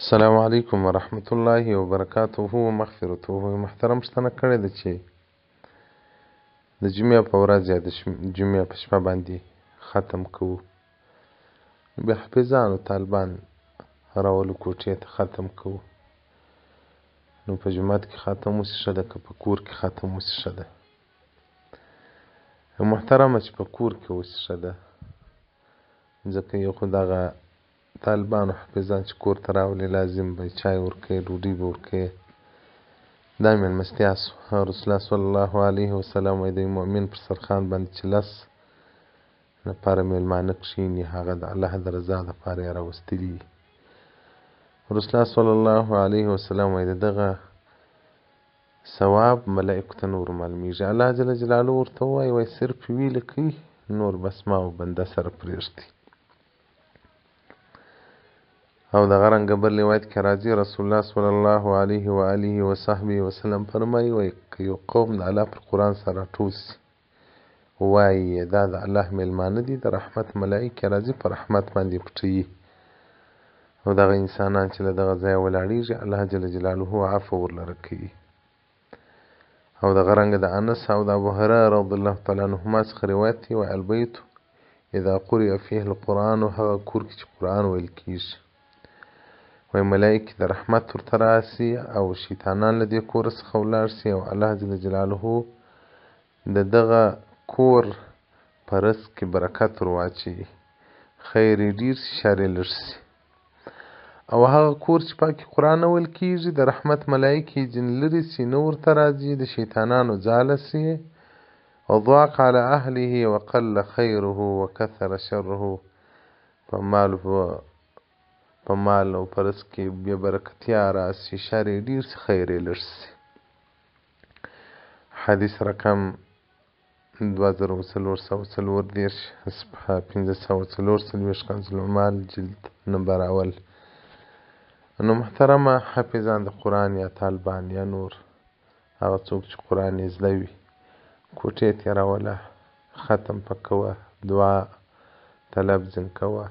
السلام علیکم ورحمت الله وبرکاته ومغفرته. محترم پوښتنه کړې ده چې د جمعې په ورځ یا د جمعې په شپه باندې ختم کوو. بیا حافظانو طالبان راولو کوټې ته ختم کوو. نو په جومات کې ختم وسي ښه ده، که په کور کې ختم وسي ښه ده. محترمه چې په کور کې وسي ښه ده، ځکه یو خو دغه طالبانو حافظان چې کور ته راولي لازم به چای ورکوي، ډوډۍ به ورکوي. دا مېلمستیا سو. رسول الله صلی الله علیه وسلم وایي د مؤمن پر سرخان باندې چې 10 لپاره مېلمانه کښېني، هغه د الله د رضا دپاره یې راوستلي وي. رسول الله صلی الله علیه وسلم وایي د دغه ثواب ملایکو ته نه ورمعلومېږي. الله جل جلاله ورته ووایي وایي صرف ویلې کوي، نور بس ما او بنده سره پرېږدي. او دغه رنګه بل روایت کې راځي رسول الله صلی الله علیه و آله و صحبه وسلم فرمایي وایي که یو قوم د الله پر قرآن سره راټول سي وایي دا د الله میلمانه دي، د رحمت ملایکې راځي په رحمت باندې پټوي. او دغه انسانان چې له دغه ځایه ولاړېږي الله جل جلاله عفو ورلره کوي. او دغه رنګه د انس او د ابوهریره رضی الله تعالی عنهما څخه روایت دی وایي البیت اذا قرئ فیه القرآن، هغه کور کې چې قرآن ویل کېږي وایي ملایکې د رحمت ورته راسي او شیطانان له دې کوره څخه ولاړ سي، او الله جل جلاله د دغه کور په رزق کې برکت ور واچوي، خیر یې ډېر سي شر یې لږ سي. او هغه کور چې پکې قرآن نه ویل کېږي د رحمت ملایکې ځینې لرې سي، نه ورته راځي، د شیطانانو ځاله سي. وضاق على اهله وقل خیره وکثر شره. په مال او په رزق کې بې برکتیا راسي، شر یې ډېر سي، خیر یې لږ سي. حدیث رقم 2444 صفحه 544 کنز المال جلد نمبر اول. نو محترمه حافظان د قرآن یا طالبان یا نور هغه څوک چې قرآن یې زده وي کوټې ته یې راوله، ختم په کوه، دعا طلب ځین کوه.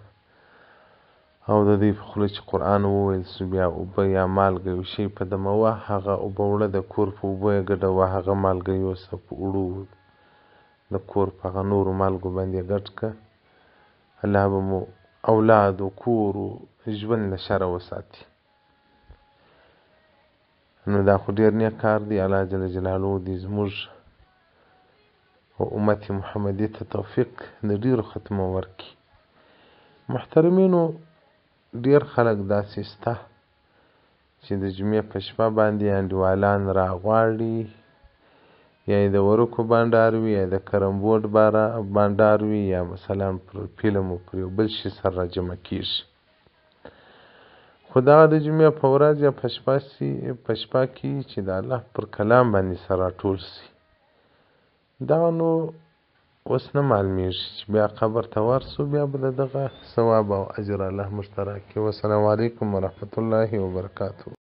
او د دوی په خوله چې قرآن وویل سو بیا اوبه یا مالګه یو شی په دمه وه، هغه اوبه وړه د کور په اوبو یې ګډه وه، هغه مالګه یوسه په اوړو د کور په هغه نورو مالګو باندې یې ګډ کړه. الله به مو اولاد و کور و ژوند له شره وساتي. نو دا خو ډېر نیک کار دی. الله جل جلاله دې زموږ و امت محمدي ته توفیق د ډېرو ختمه ورکړي. محترمینو ډېر خلک داسې سته چې د جمعې په شپه باندې انډیوالان راغواړي، یا یې د ورقو بانډار وي، یا د کرم بورډ بانډار وي، یا مثلا پر فلم و پر یو بل شي سره راجمع کېږي. خو دغه د جمعې په ورځ یا په شپه کې چې د الله پر کلام باندې سره راټول سي، دغه نو اوس نه معلومېږي چې بیا قبر ته ورسو بیا به د دغه ثواب او اجر الله موږ ته راکړي. والسلام علیکم ورحمت الله وبرکاته.